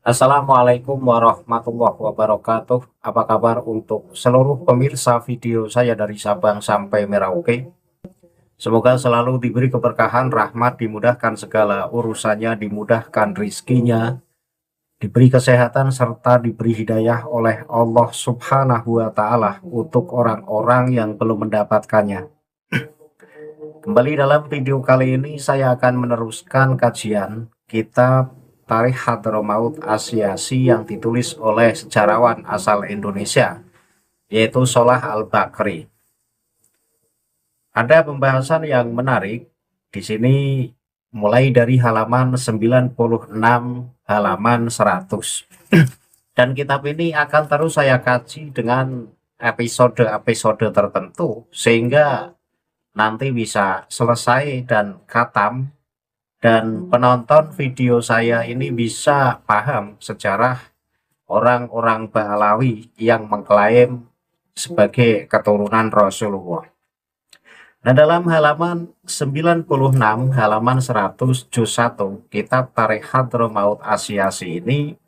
Assalamualaikum warahmatullahi wabarakatuh. Apa kabar untuk seluruh pemirsa video saya dari Sabang sampai Merauke? Semoga selalu diberi keberkahan, rahmat, dimudahkan segala urusannya, dimudahkan rizkinya, diberi kesehatan, serta diberi hidayah oleh Allah Subhanahu wa Ta'ala untuk orang-orang yang belum mendapatkannya. Kembali dalam video kali ini, saya akan meneruskan kajian kitab Tarikh Hadramaut Asy'ashi yang ditulis oleh sejarawan asal Indonesia, yaitu Sholah Al-Bakri. Ada pembahasan yang menarik di sini mulai dari halaman 96 halaman 100. Dan kitab ini akan terus saya kaji dengan episode-episode tertentu sehingga nanti bisa selesai dan khatam, dan penonton video saya ini bisa paham sejarah orang-orang Ba'alawi yang mengklaim sebagai keturunan Rasulullah. Nah, dalam halaman 96 halaman 100 juz 1 kitab Tarikh Hadramaut Asy'ashi ini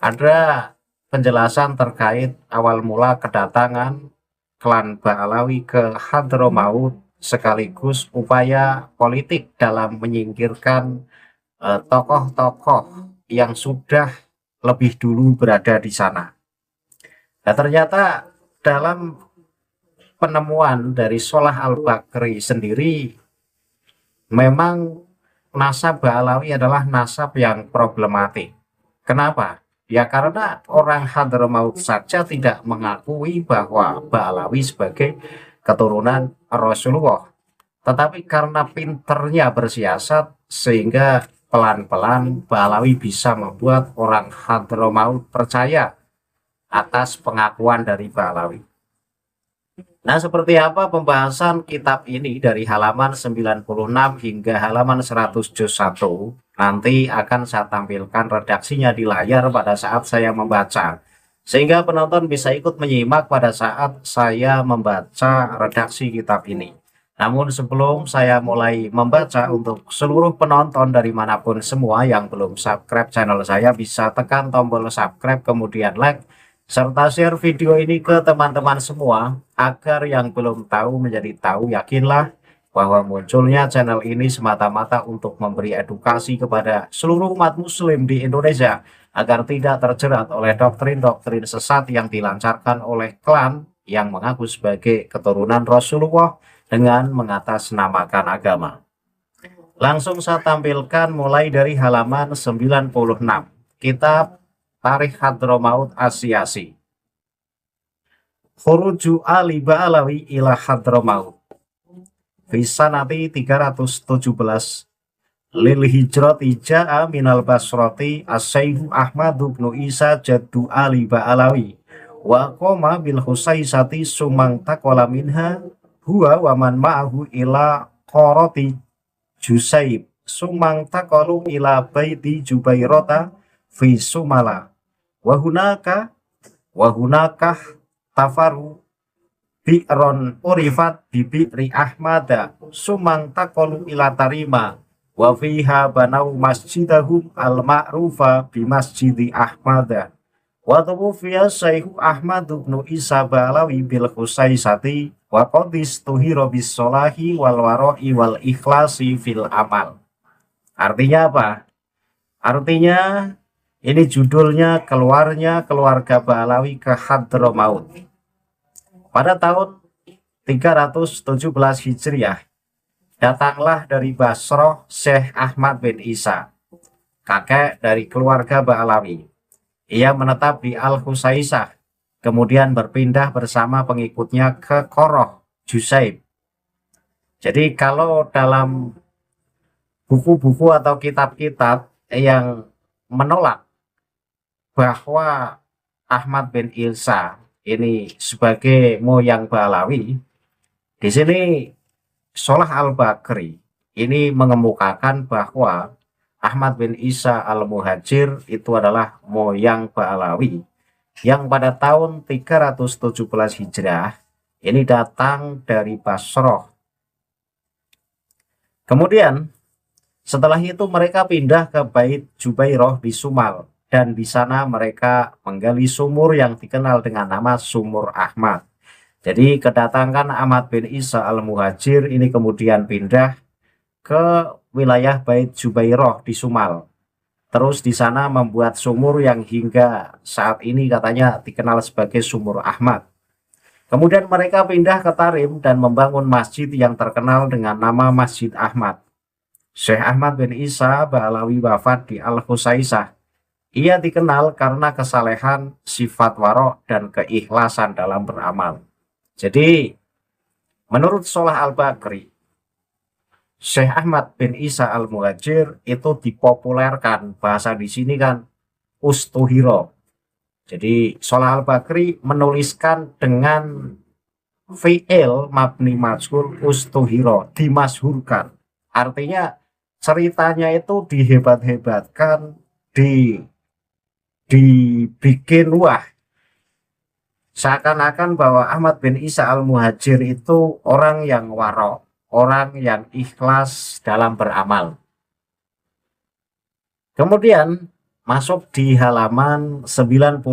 ada penjelasan terkait awal mula kedatangan klan Ba'alawi ke Hadramaut sekaligus upaya politik dalam menyingkirkan tokoh-tokoh yang sudah lebih dulu berada di sana. Nah, ternyata dalam penemuan dari Sholah Al-Bakri sendiri, memang nasab Ba'alawi adalah nasab yang problematik. Kenapa? Ya karena orang Hadramaut saja tidak mengakui bahwa Ba'alawi sebagai keturunan Rasulullah. Tetapi karena pinternya bersiasat sehingga pelan-pelan Ba'alawi bisa membuat orang Hadramaut percaya atas pengakuan dari Ba'alawi. Nah, seperti apa pembahasan kitab ini dari halaman 96 hingga halaman 100 juz 1? Nanti akan saya tampilkan redaksinya di layar pada saat saya membaca, sehingga penonton bisa ikut menyimak pada saat saya membaca redaksi kitab ini. Namun sebelum saya mulai membaca, untuk seluruh penonton dari manapun semua yang belum subscribe channel saya, bisa tekan tombol subscribe, kemudian like, serta share video ini ke teman-teman semua, agar yang belum tahu menjadi tahu. Yakinlah bahwa munculnya channel ini semata-mata untuk memberi edukasi kepada seluruh umat muslim di Indonesia, agar tidak terjerat oleh doktrin-doktrin sesat yang dilancarkan oleh klan yang mengaku sebagai keturunan Rasulullah dengan mengatasnamakan agama. Langsung saya tampilkan mulai dari halaman 96 kitab Tarikh Hadramaut Asy'ashi. Khuruju Ali Ba'alawi ila Hadramaut fi sanati 317 lil hijrati ja'a minal basrati as-Syekh Ahmad bin Isa jaddu Ali Ba'alawi wa qoma bil Husaisati sumang taqala minha huwa wa man ma'ahu ila qarati Jusaib sumang taqalu ila baiti Jubairota fi Sumala wahunakah tafaru bi'ron urifat bibi'ri ahmada sumang taqalu ila tarima wa fiha banau masjidahum al-ma'rufa bi masjidi ahmada wa tuwfiya Syekh Ahmad bin Isa Ba'alawi bil Husaisati wa qadis tuhira bis solahi wal wara'i wal ikhlasi fil amal. Artinya apa? Artinya ini judulnya keluarnya keluarga Ba'alawi ke Hadramaut. Pada tahun 317 Hijriah, datanglah dari Basroh Syekh Ahmad bin Isa, kakek dari keluarga Ba'alawi. Ia menetap di Al-Husaisah, kemudian berpindah bersama pengikutnya ke Qoroh Jusaib. Jadi kalau dalam buku-buku atau kitab-kitab yang menolak bahwa Ahmad bin Isa ini sebagai moyang Ba'alawi, di sini Sholah Al-Bakri ini mengemukakan bahwa Ahmad bin Isa Al-Muhajir itu adalah moyang Ba'alawi yang pada tahun 317 Hijrah ini datang dari Basroh. Kemudian setelah itu mereka pindah ke Bait Jubairoh di Sumal, dan di sana mereka menggali sumur yang dikenal dengan nama Sumur Ahmad. Jadi kedatangan Ahmad bin Isa al-Muhajir ini kemudian pindah ke wilayah Bait Jubairoh di Sumal. Terus di sana membuat sumur yang hingga saat ini katanya dikenal sebagai Sumur Ahmad. Kemudian mereka pindah ke Tarim dan membangun masjid yang terkenal dengan nama Masjid Ahmad. Syekh Ahmad bin Isa Ba'alawi wafat di Al-Husaisah. Ia dikenal karena kesalehan, sifat warok, dan keikhlasan dalam beramal. Jadi, menurut Sholah Al-Bakri, Syekh Ahmad bin Isa Al-Muhajir itu dipopulerkan, bahasa di sini kan ustuhiro. Jadi Sholah Al-Bakri menuliskan dengan fi'il mabni majhul ustuhiro, dimasyhurkan. Artinya ceritanya itu dihebat-hebatkan, dibikin wah. Seakan-akan bahwa Ahmad bin Isa Al-Muhajir itu orang yang warok, orang yang ikhlas dalam beramal. Kemudian masuk di halaman 97.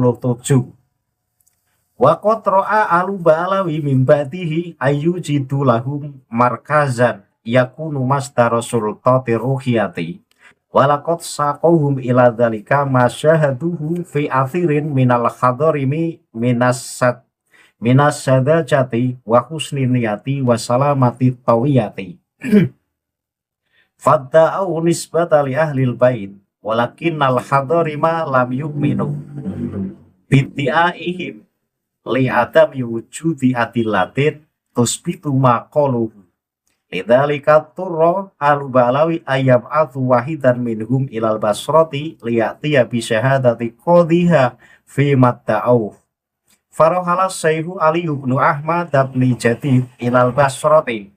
Wa qad ra'a al-Ba'alawi min ba'dihi ayyujidu lahum markazan yakunu masdar sultati ruhiyati wa laqad saqahum ila dzalika ma syahaduhu fi athirin minal hadarimi minas sadajati wa husni niyati wa salamati tawiyati. Fadda'u nisbata li ahlil bait walakinnal hadarima lam yu'minu biddi'aihim li adam wujudi adillatin tusbitu ma qaluhu lidzalika turra al-Ba'alawi ayyab'atsu wahidan minhum ilal basrati liya'tiya bi syahadati qadhiha fi madda'u farahala Syekh Ali bin Ahmad bin Jadid ilal basrati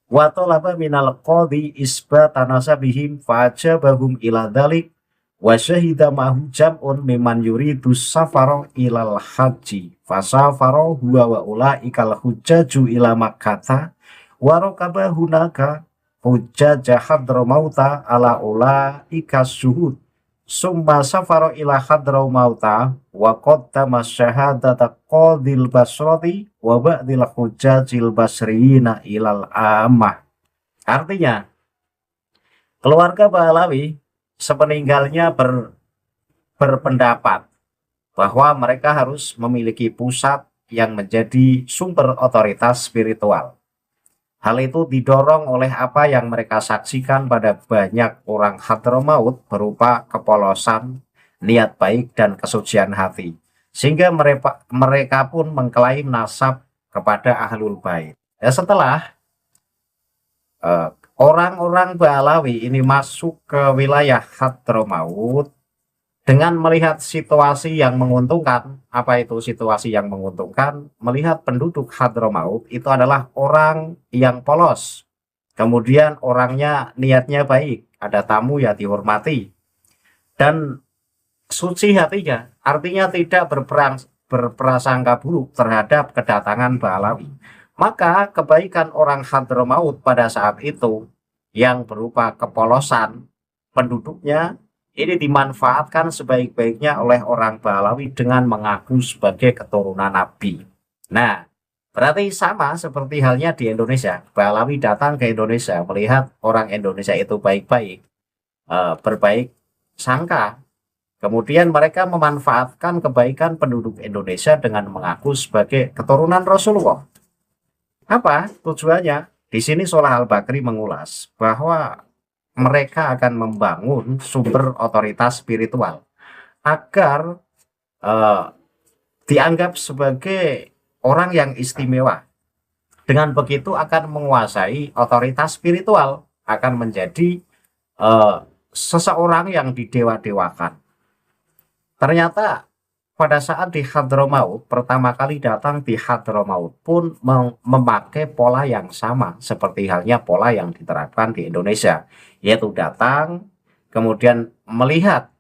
wa talaba minal qadhi isbata nasabihim fa'ajabahum ila dhalik wa syahida mahu jam'un mimman yuridu safara ilal haji fasafara huwa wa ulaikal hujjaju ila makkata wa rakaba hunaka hujjaja hadramauta ala ulaika syuhud summa safara ila hadramauta wa qaddama syahadata qadhil basrati wa ba'dil hujjajil basriyina ilal ammah. Artinya keluarga Ba'alawi sepeninggalnya berpendapat bahwa mereka harus memiliki pusat yang menjadi sumber otoritas spiritual. Hal itu didorong oleh apa yang mereka saksikan pada banyak orang Hadramaut berupa kepolosan, niat baik, dan kesucian hati. Sehingga mereka pun mengklaim nasab kepada Ahlul Bait. Ya, setelah orang-orang Ba'alawi ini masuk ke wilayah Hadramaut dengan melihat situasi yang menguntungkan. Apa itu situasi yang menguntungkan? Melihat penduduk Hadramaut itu adalah orang yang polos, kemudian orangnya niatnya baik, ada tamu ya dihormati, dan suci hatinya, artinya tidak berprasangka buruk terhadap kedatangan Ba'alawi. Maka kebaikan orang Hadramaut pada saat itu yang berupa kepolosan penduduknya ini dimanfaatkan sebaik-baiknya oleh orang Ba'alawi dengan mengaku sebagai keturunan Nabi. Nah, berarti sama seperti halnya di Indonesia. Ba'alawi datang ke Indonesia melihat orang Indonesia itu baik-baik, berbaik sangka. Kemudian mereka memanfaatkan kebaikan penduduk Indonesia dengan mengaku sebagai keturunan Rasulullah. Apa tujuannya? Di sini Sholah Al-Bakri mengulas bahwa mereka akan membangun sumber otoritas spiritual agar dianggap sebagai orang yang istimewa. Dengan begitu akan menguasai otoritas spiritual, akan menjadi seseorang yang didewa-dewakan. Ternyata pada saat di Hadramaut, pertama kali datang di Hadramaut pun memakai pola yang sama seperti halnya pola yang diterapkan di Indonesia, yaitu datang kemudian melihat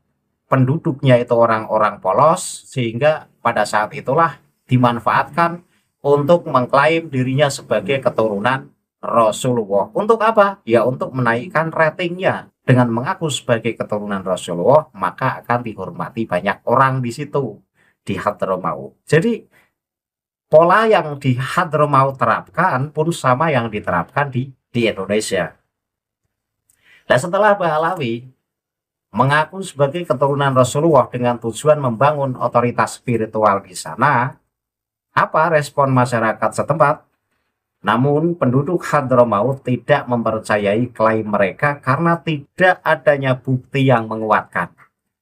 penduduknya itu orang-orang polos, sehingga pada saat itulah dimanfaatkan untuk mengklaim dirinya sebagai keturunan Rasulullah. Untuk apa? Ya untuk menaikkan ratingnya dengan mengaku sebagai keturunan Rasulullah, maka akan dihormati banyak orang di situ, di Hadramaut. Jadi pola yang di Hadramaut terapkan pun sama yang diterapkan di Indonesia. Nah, setelah Baalawi mengaku sebagai keturunan Rasulullah dengan tujuan membangun otoritas spiritual di sana, apa respon masyarakat setempat? Namun penduduk Hadramaut tidak mempercayai klaim mereka karena tidak adanya bukti yang menguatkan.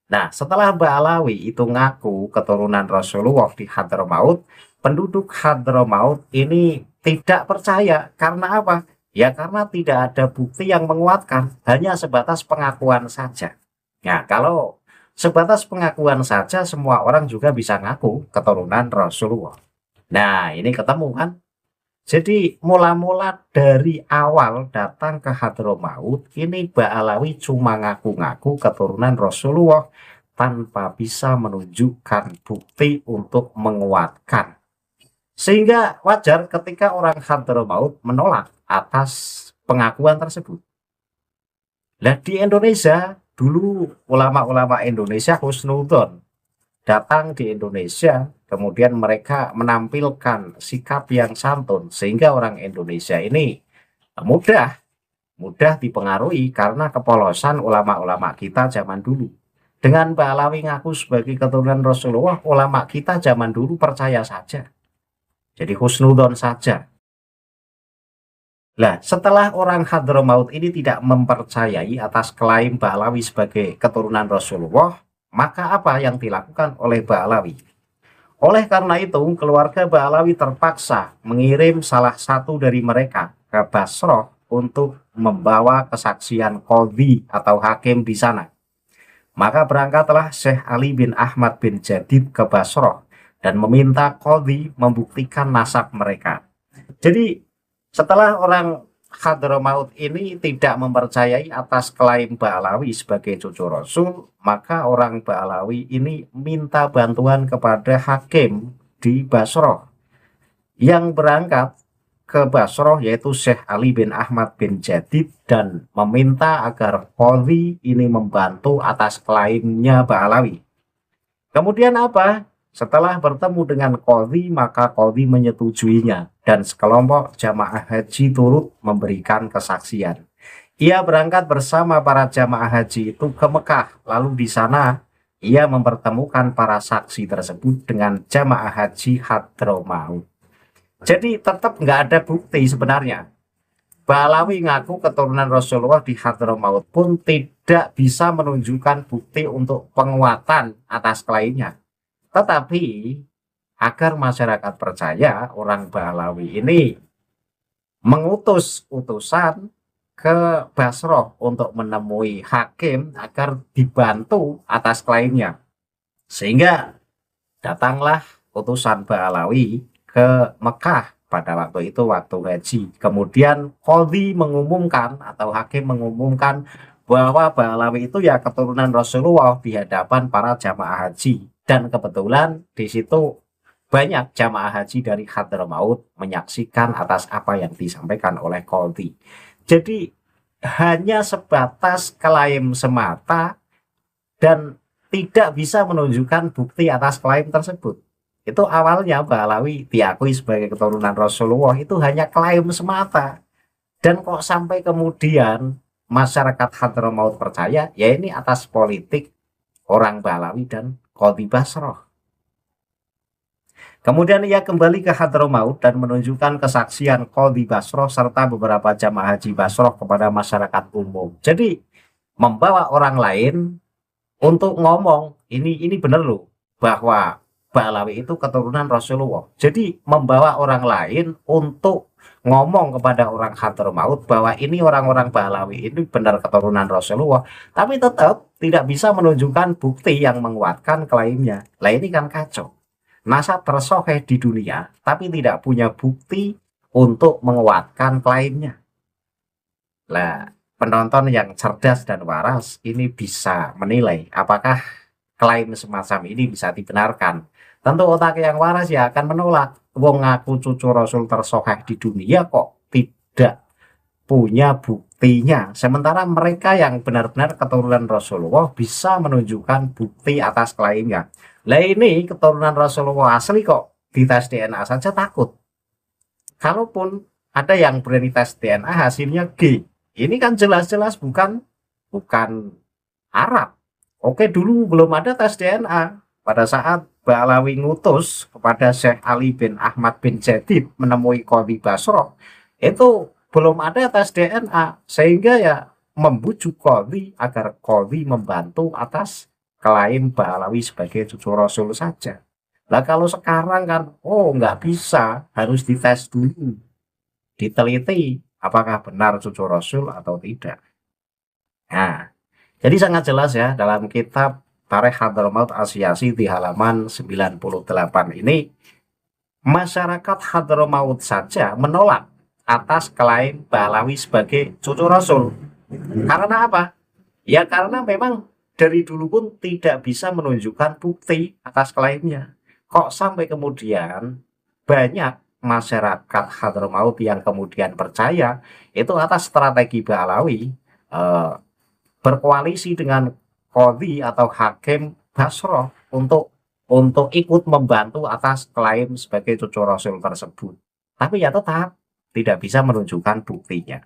Nah, setelah Baalawi itu ngaku keturunan Rasulullah di Hadramaut, penduduk Hadramaut ini tidak percaya. Karena apa? Ya karena tidak ada bukti yang menguatkan, hanya sebatas pengakuan saja. Nah, kalau sebatas pengakuan saja, semua orang juga bisa ngaku keturunan Rasulullah. Nah, ini ketemu kan? Jadi mula-mula dari awal datang ke Hadramaut, ini Baalawi cuma ngaku-ngaku keturunan Rasulullah tanpa bisa menunjukkan bukti untuk menguatkan. Sehingga wajar ketika orang Hadramaut menolak atas pengakuan tersebut. Nah, di Indonesia dulu ulama-ulama Indonesia husnudon datang di Indonesia, kemudian mereka menampilkan sikap yang santun sehingga orang Indonesia ini mudah dipengaruhi karena kepolosan ulama-ulama kita zaman dulu. Dengan Baalawi ngaku sebagai keturunan Rasulullah, ulama kita zaman dulu percaya saja. Jadi husnudon saja. Nah, setelah orang Hadramaut ini tidak mempercayai atas klaim Baalawi sebagai keturunan Rasulullah, maka apa yang dilakukan oleh Baalawi? Oleh karena itu, keluarga Baalawi terpaksa mengirim salah satu dari mereka ke Basrah untuk membawa kesaksian qadhi atau hakim di sana. Maka berangkatlah Syekh Ali bin Ahmad bin Jadid ke Basrah dan meminta qadhi membuktikan nasab mereka. Jadi setelah orang Hadramaut ini tidak mempercayai atas klaim Baalawi sebagai cucu Rasul, maka orang Baalawi ini minta bantuan kepada hakim di Basrah yang berangkat ke Basrah, yaitu Syekh Ali bin Ahmad bin Jadid, dan meminta agar qadhi ini membantu atas klaimnya Baalawi. Kemudian apa? Setelah bertemu dengan qadhi, maka qadhi menyetujuinya dan sekelompok jamaah haji turut memberikan kesaksian. Ia berangkat bersama para jamaah haji itu ke Mekah, lalu di sana ia mempertemukan para saksi tersebut dengan jamaah haji Hadramaut. Jadi tetap nggak ada bukti sebenarnya. Baalawi ngaku keturunan Rasulullah di Hadramaut pun tidak bisa menunjukkan bukti untuk penguatan atas klaimnya. Tetapi agar masyarakat percaya, orang Baalawi ini mengutus utusan ke Basrah untuk menemui hakim agar dibantu atas klaimnya. Sehingga datanglah utusan Baalawi ke Mekah pada waktu itu, waktu haji. Kemudian qadhi mengumumkan atau hakim mengumumkan bahwa Baalawi itu ya keturunan Rasulullah di hadapan para jamaah haji. Dan kebetulan di situ banyak jamaah haji dari Hadramaut menyaksikan atas apa yang disampaikan oleh qadhi. Jadi hanya sebatas klaim semata dan tidak bisa menunjukkan bukti atas klaim tersebut. Itu awalnya Baalawi diakui sebagai keturunan Rasulullah itu hanya klaim semata. Dan kok sampai kemudian masyarakat Hadramaut percaya, ya ini atas politik orang Baalawi dan qadhi Basrah. Kemudian ia kembali ke Hadramaut dan menunjukkan kesaksian qadhi Basrah serta beberapa jamaah haji Basrah kepada masyarakat umum. Jadi membawa orang lain untuk ngomong, ini benar loh bahwa Baalawi itu keturunan Rasulullah. Jadi membawa orang lain untuk ngomong kepada orang Hadramaut bahwa ini orang-orang Baalawi ini benar keturunan Rasulullah, tapi tetap tidak bisa menunjukkan bukti yang menguatkan klaimnya. Lah ini kan kacau. Nasab tersoheh di dunia tapi tidak punya bukti untuk menguatkan klaimnya. Lah, penonton yang cerdas dan waras ini bisa menilai apakah klaim semacam ini bisa dibenarkan. Tentu otak yang waras ya akan menolak. Wong ngaku cucu Rasul tersoheh di dunia kok tidak punya bukti buktinya. Sementara mereka yang benar-benar keturunan Rasulullah bisa menunjukkan bukti atas klaimnya. Lah ini keturunan Rasulullah asli kok dites DNA saja takut. Kalaupun ada yang berani tes DNA hasilnya G. Ini kan jelas-jelas bukan Arab. Oke, dulu belum ada tes DNA. Pada saat Ba'alawi ngutus kepada Syekh Ali bin Ahmad bin Jadid menemui Qadhi Basroh, itu belum ada tes DNA, sehingga ya membujuk Qadhi agar Qadhi membantu atas klaim Ba'alawi sebagai cucu Rasul saja. Nah kalau sekarang kan, oh nggak bisa, harus dites dulu, diteliti apakah benar cucu Rasul atau tidak. Nah, jadi sangat jelas ya dalam kitab Tarikh Hadramaut Asy'ashi di halaman 98 ini, masyarakat Hadramaut saja menolak atas klaim Ba'alawi sebagai cucu Rasul. Karena apa? Ya karena memang dari dulu pun tidak bisa menunjukkan bukti atas klaimnya. Kok sampai kemudian banyak masyarakat Hadramaut yang kemudian percaya itu atas strategi Ba'alawi, berkoalisi dengan Qadhi atau Hakim Basroh untuk ikut membantu atas klaim sebagai cucu Rasul tersebut. Tapi ya tetap tidak bisa menunjukkan buktinya.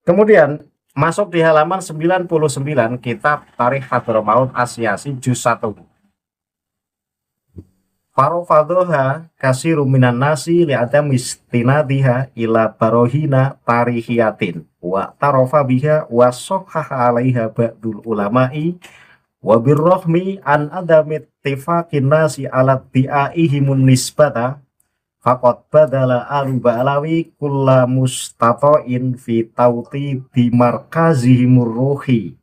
Kemudian masuk di halaman 99 kitab Tarikh Hadramaut Asy'ashi juz 1. Farofadoha kasiru minan nasi li'adam istinadiha ila barohina tarihiyatin wa tarofa biha wa sohaha alaiha ba'dul ulama'i wa birrohmi an adamit tifaqin nasi alat bi'aihimun nisbata faqad badala alu Ba'alawi kulla mustato'in fi tauti di markazihimur ruhi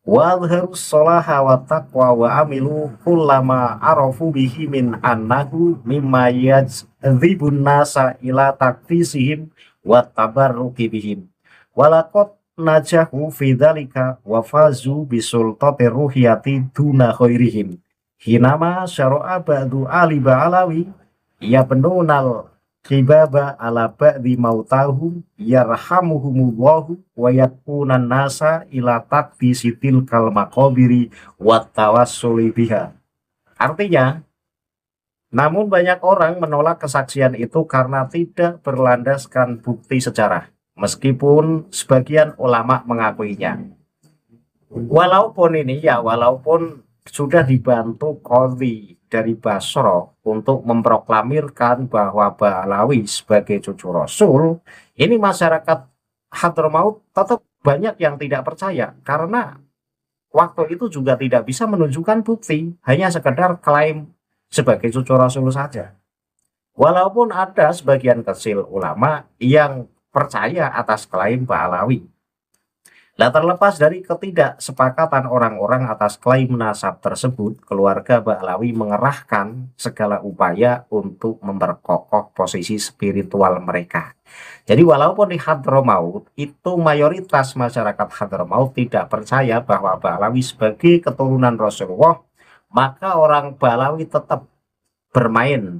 wa adharus sholaha wa taqwa wa amilu kullama arafu bihi min annahu mimma yajdzibun nasa ila takfisihim wa tabarruki bihim walaqad najahu fi dzalika wa fazu bisultati ruhiyati duna khairihim hinama syara'a ba'du ali Ba'alawi ya penunal kibaba ala ba'di mautahum yarhamuhumullahu wa yakunan nasa ila takdisi tilkal maqabiri wa tawassuli biha. Artinya, namun banyak orang menolak kesaksian itu karena tidak berlandaskan bukti sejarah, meskipun sebagian ulama mengakuinya. Walaupun sudah dibantu Qadhi dari Basroh untuk memproklamirkan bahwa Ba'alawi sebagai cucu Rasul, ini masyarakat Hadramaut tetap banyak yang tidak percaya karena waktu itu juga tidak bisa menunjukkan bukti, hanya sekedar klaim sebagai cucu Rasul saja. Walaupun ada sebagian kecil ulama yang percaya atas klaim Ba'alawi. Nah, terlepas dari ketidaksepakatan orang-orang atas klaim nasab tersebut, keluarga Ba'alawi mengerahkan segala upaya untuk memperkokoh posisi spiritual mereka. Jadi walaupun di Hadramaut itu mayoritas masyarakat Hadramaut tidak percaya bahwa Ba'alawi sebagai keturunan Rasulullah, maka orang Ba'alawi tetap bermain.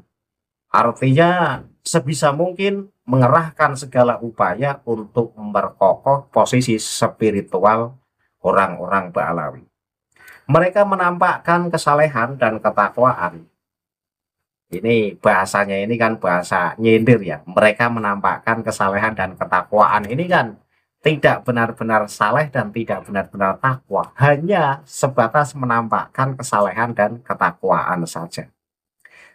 Artinya sebisa mungkin mengerahkan segala upaya untuk memperkokoh posisi spiritual orang-orang Ba'alawi. Mereka menampakkan kesalehan dan ketakwaan. Ini bahasanya ini kan bahasa nyindir ya. Mereka menampakkan kesalehan dan ketakwaan ini kan tidak benar-benar saleh dan tidak benar-benar takwa. Hanya sebatas menampakkan kesalehan dan ketakwaan saja.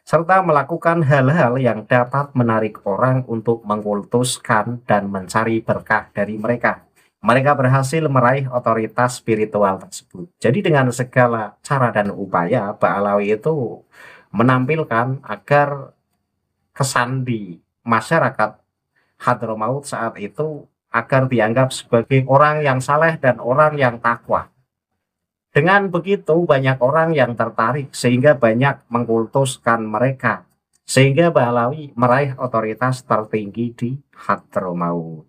Serta melakukan hal-hal yang dapat menarik orang untuk mengkultuskan dan mencari berkah dari mereka. Mereka berhasil meraih otoritas spiritual tersebut. Jadi dengan segala cara dan upaya, Ba'alawi itu menampilkan agar kesan di masyarakat Hadramaut saat itu agar dianggap sebagai orang yang saleh dan orang yang takwa. Dengan begitu banyak orang yang tertarik sehingga banyak mengkultuskan mereka. Sehingga Ba'alawi meraih otoritas tertinggi di Hadramaut.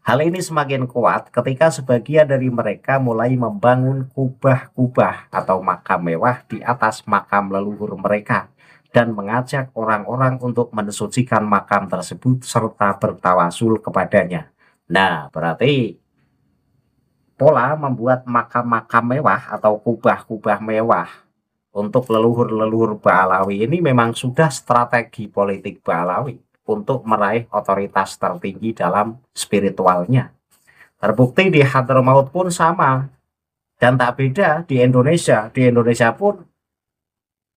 Hal ini semakin kuat ketika sebagian dari mereka mulai membangun kubah-kubah atau makam mewah di atas makam leluhur mereka. Dan mengajak orang-orang untuk mensucikan makam tersebut serta bertawasul kepadanya. Nah, berarti pola membuat makam-makam mewah atau kubah-kubah mewah untuk leluhur-leluhur Ba'alawi ini memang sudah strategi politik Ba'alawi untuk meraih otoritas tertinggi dalam spiritualnya. Terbukti di Hadramaut pun sama, dan tak beda di Indonesia. Di Indonesia pun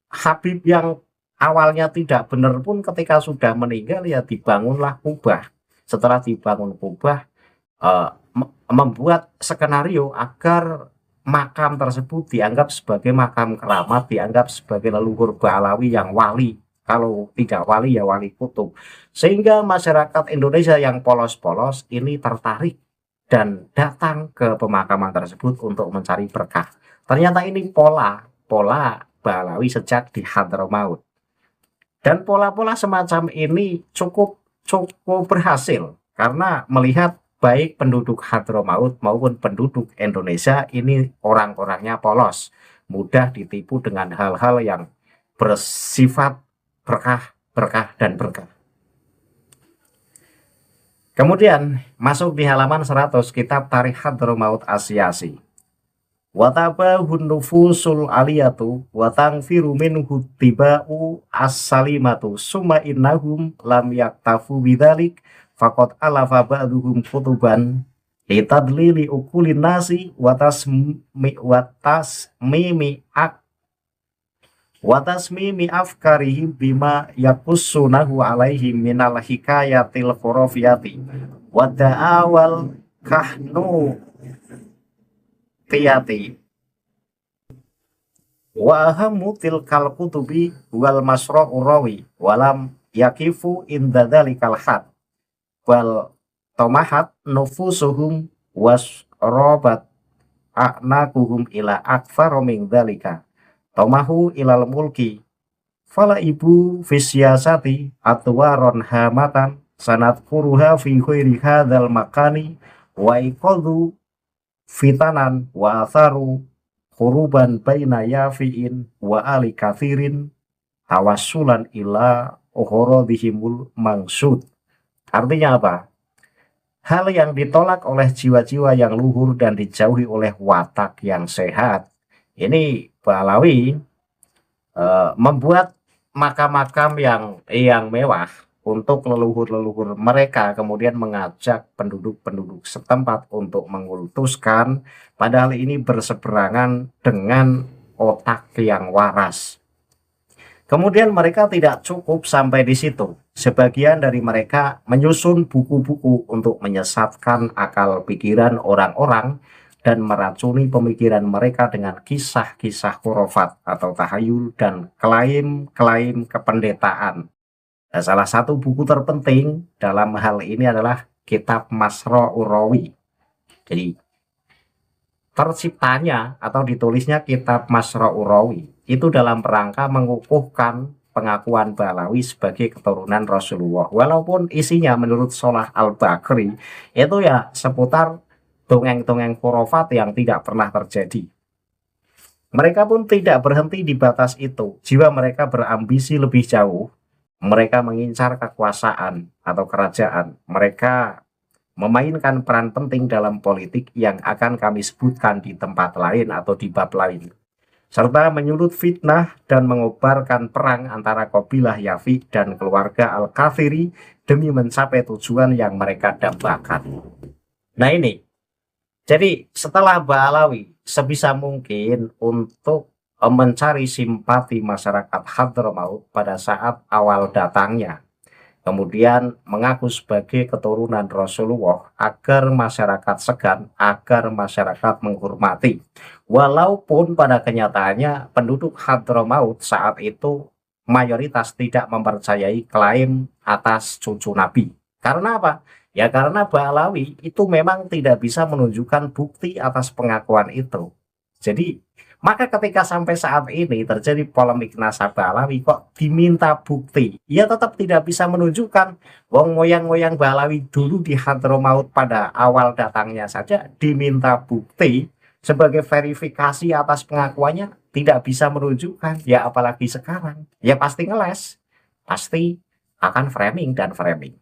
Habib yang awalnya tidak benar pun ketika sudah meninggal ya dibangunlah kubah. Setelah dibangun kubah, membuat skenario agar makam tersebut dianggap sebagai makam keramat, dianggap sebagai leluhur Ba'alawi yang wali. Kalau tidak wali ya wali kutub. Sehingga masyarakat Indonesia yang polos-polos ini tertarik dan datang ke pemakaman tersebut untuk mencari berkah. Ternyata ini pola Ba'alawi sejak di Hadramaut. Dan pola-pola semacam ini cukup cukup berhasil karena melihat baik penduduk Hadramaut maupun penduduk Indonesia ini orang-orangnya polos, mudah ditipu dengan hal-hal yang bersifat berkah, berkah, dan berkah. Kemudian masuk di halaman 100 kitab Tarikh Hadramaut Asyasi. Watabahun nufusul aliyatu watangfiru minhu tiba'u as-salimatu summa innahum lam yaktafu bidzalik faqad alafa ba'duhum kutuban litadlili ukulin nasi watasmimi afkarihim bima yakussunahu alaihim minal hikayatil khurafiyati wadda'awal kahnu tiyati wa ahammu tilkal kutubi wal masra'u rawi walam yakifu inda dhalikal had wal tomahat nufusuhum wasrobat a'nakuhum ila aktsara min dhalika tomahu ilal mulki fala ibu fisyasati atwaron hamatan sanat kuruha fi khairi hadzal makani wa iqadhu fitanan wa atharu huruban baina yafi'in wa ali kathirin tawassulan ila uhurodihimul mangsud. Artinya apa? Hal yang ditolak oleh jiwa-jiwa yang luhur dan dijauhi oleh watak yang sehat. Ini Ba'alawi membuat makam-makam yang mewah untuk leluhur-leluhur mereka, kemudian mengajak penduduk-penduduk setempat untuk mengultuskan, padahal ini berseberangan dengan otak yang waras. Kemudian mereka tidak cukup sampai di situ. Sebagian dari mereka menyusun buku-buku untuk menyesatkan akal pikiran orang-orang dan meracuni pemikiran mereka dengan kisah-kisah khurafat atau tahayul dan klaim-klaim kependetaan. Nah, salah satu buku terpenting dalam hal ini adalah kitab Masra'ur Rawi. Jadi terciptanya atau ditulisnya kitab Masra'ur Rawi itu dalam rangka mengukuhkan pengakuan Ba'alawi sebagai keturunan Rasulullah. Walaupun isinya menurut Sholah Al-Bakri itu ya seputar dongeng-dongeng khurafat yang tidak pernah terjadi. Mereka pun tidak berhenti di batas itu. Jiwa mereka berambisi lebih jauh. Mereka mengincar kekuasaan atau kerajaan. Mereka memainkan peran penting dalam politik yang akan kami sebutkan di tempat lain atau di bab lain. Serta menyulut fitnah dan mengobarkan perang antara kabilah Yafi dan keluarga Al-Kathiri demi mencapai tujuan yang mereka dambakan. Nah ini, jadi setelah Ba'alawi sebisa mungkin untuk mencari simpati masyarakat Hadramaut pada saat awal datangnya, kemudian mengaku sebagai keturunan Rasulullah agar masyarakat segan, agar masyarakat menghormati. Walaupun pada kenyataannya penduduk Hadramaut saat itu mayoritas tidak mempercayai klaim atas cucu Nabi. Karena apa? Ya karena Ba'alawi itu memang tidak bisa menunjukkan bukti atas pengakuan itu. Jadi maka ketika sampai saat ini terjadi polemik nasab Ba'alawi kok diminta bukti, ia tetap tidak bisa menunjukkan. Wong moyang-moyang Ba'alawi dulu di Hadramaut pada awal datangnya saja diminta bukti sebagai verifikasi atas pengakuannya tidak bisa menunjukkan. Ya apalagi sekarang, ya pasti ngeles, pasti akan framing dan framing.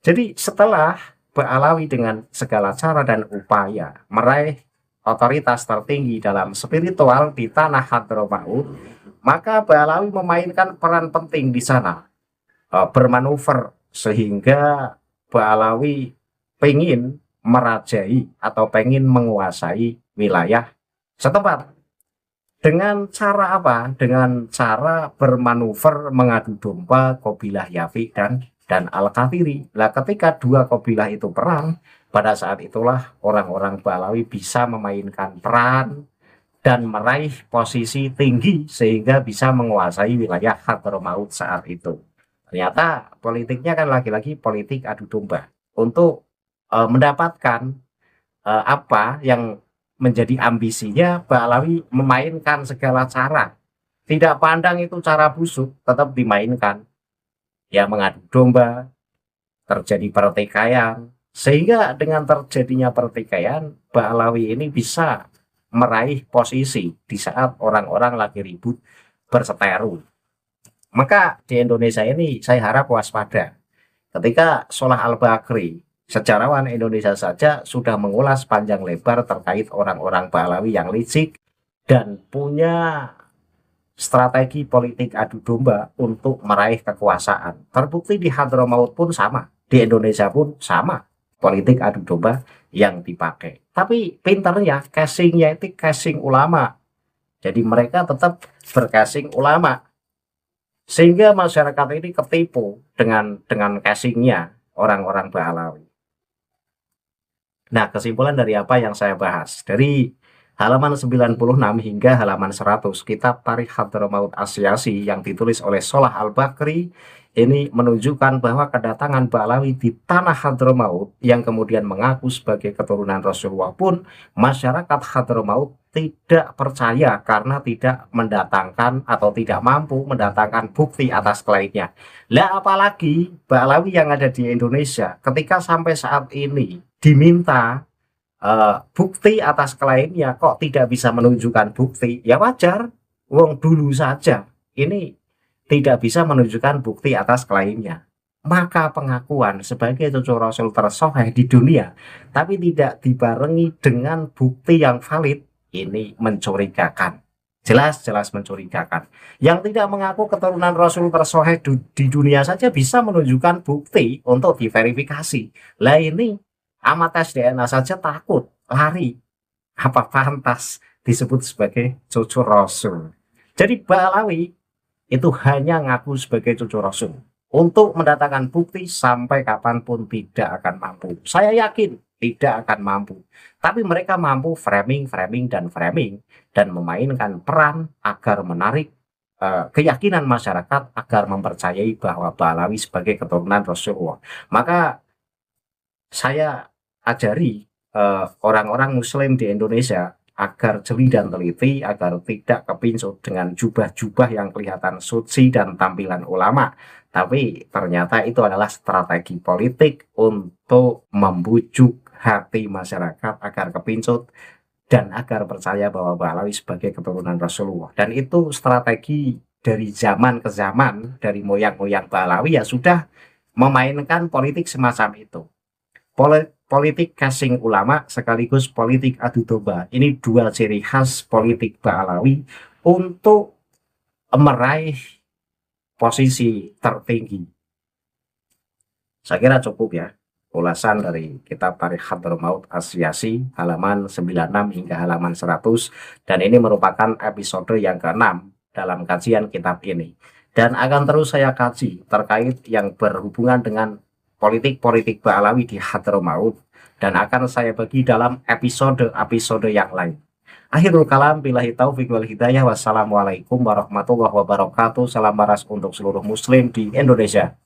Jadi setelah Ba'alawi dengan segala cara dan upaya meraih otoritas tertinggi dalam spiritual di tanah Hadramaut, maka Ba'alawi memainkan peran penting di sana, bermanuver sehingga Ba'alawi pengen merajai atau pengen menguasai wilayah setempat. Dengan cara apa? Dengan cara bermanuver mengadu domba Qabilah Yafi dan Al-Kathiri. Nah, ketika dua kabilah itu perang, pada saat itulah orang-orang Ba'alawi bisa memainkan peran dan meraih posisi tinggi sehingga bisa menguasai wilayah Hadramaut saat itu. Ternyata politiknya kan lagi-lagi politik adu domba untuk mendapatkan apa yang menjadi ambisinya. Ba'alawi memainkan segala cara, tidak pandang itu cara busuk, tetap dimainkan. Ya, mengadu domba, terjadi pertikaian, sehingga dengan terjadinya pertikaian, Ba'alawi ini bisa meraih posisi di saat orang-orang lagi ribut berseteru. Maka di Indonesia ini saya harap waspada ketika Solah Al-Bakri, sejarawan Indonesia saja, sudah mengulas panjang lebar terkait orang-orang Ba'alawi yang licik dan punya strategi politik adu domba untuk meraih kekuasaan. Terbukti di Hadramaut pun sama, di Indonesia pun sama politik adu domba yang dipakai. Tapi pinternya, casingnya itu casing ulama. Jadi mereka tetap bercasing ulama, sehingga masyarakat ini ketipu dengan casingnya orang-orang Ba'alawi. Nah, kesimpulan dari apa yang saya bahas dari halaman 96 hingga halaman 100 kitab Tarikh Hadramaut Asyasi yang ditulis oleh Solah Al-Bakri ini menunjukkan bahwa kedatangan Ba'alawi di tanah Hadramaut yang kemudian mengaku sebagai keturunan Rasulullah pun masyarakat Hadramaut tidak percaya karena tidak mendatangkan atau tidak mampu mendatangkan bukti atas klaimnya. Lah, apalagi Ba'alawi yang ada di Indonesia ketika sampai saat ini diminta bukti atas klaimnya kok tidak bisa menunjukkan bukti. Ya wajar, wong dulu saja ini tidak bisa menunjukkan bukti atas klaimnya. Maka pengakuan sebagai cucu Rasul tersoheh di dunia tapi tidak dibarengi dengan bukti yang valid, ini mencurigakan. Jelas-jelas mencurigakan. Yang tidak mengaku keturunan Rasul tersoheh di dunia saja bisa menunjukkan bukti untuk diverifikasi. Lah, ini amat tes DNA saja takut, lari. Apa pantas disebut sebagai cucu Rasul? Jadi Ba'alawi itu hanya ngaku sebagai cucu Rasul. Untuk mendatangkan bukti sampai kapanpun tidak akan mampu. Saya yakin tidak akan mampu. Tapi mereka mampu framing dan memainkan peran agar menarik keyakinan masyarakat agar mempercayai bahwa Ba'alawi sebagai keturunan Rasulullah. Maka saya ajari orang-orang Muslim di Indonesia agar jeli dan teliti, agar tidak kepincut dengan jubah-jubah yang kelihatan suci dan tampilan ulama. Tapi ternyata itu adalah strategi politik untuk membujuk hati masyarakat agar kepincut dan agar percaya bahwa Ba'alawi sebagai keturunan Rasulullah. Dan itu strategi dari zaman ke zaman, dari moyang-moyang Ba'alawi ya sudah memainkan politik semacam itu. Politik casing ulama sekaligus politik adu domba. Ini dua ciri khas politik Ba'alawi untuk meraih posisi tertinggi. Saya kira cukup ya ulasan dari kitab Tarikh Hadramaut Asyasi halaman 96 hingga halaman 100, dan ini merupakan episode yang ke-6 dalam kajian kitab ini. Dan akan terus saya kaji terkait yang berhubungan dengan politik-politik Ba'alawi di Hadramaut, dan akan saya bagi dalam episode-episode yang lain. Akhirul kalam, billahi taufiq wal hidayah. Wassalamualaikum warahmatullahi wabarakatuh. Salam waras untuk seluruh muslim di Indonesia.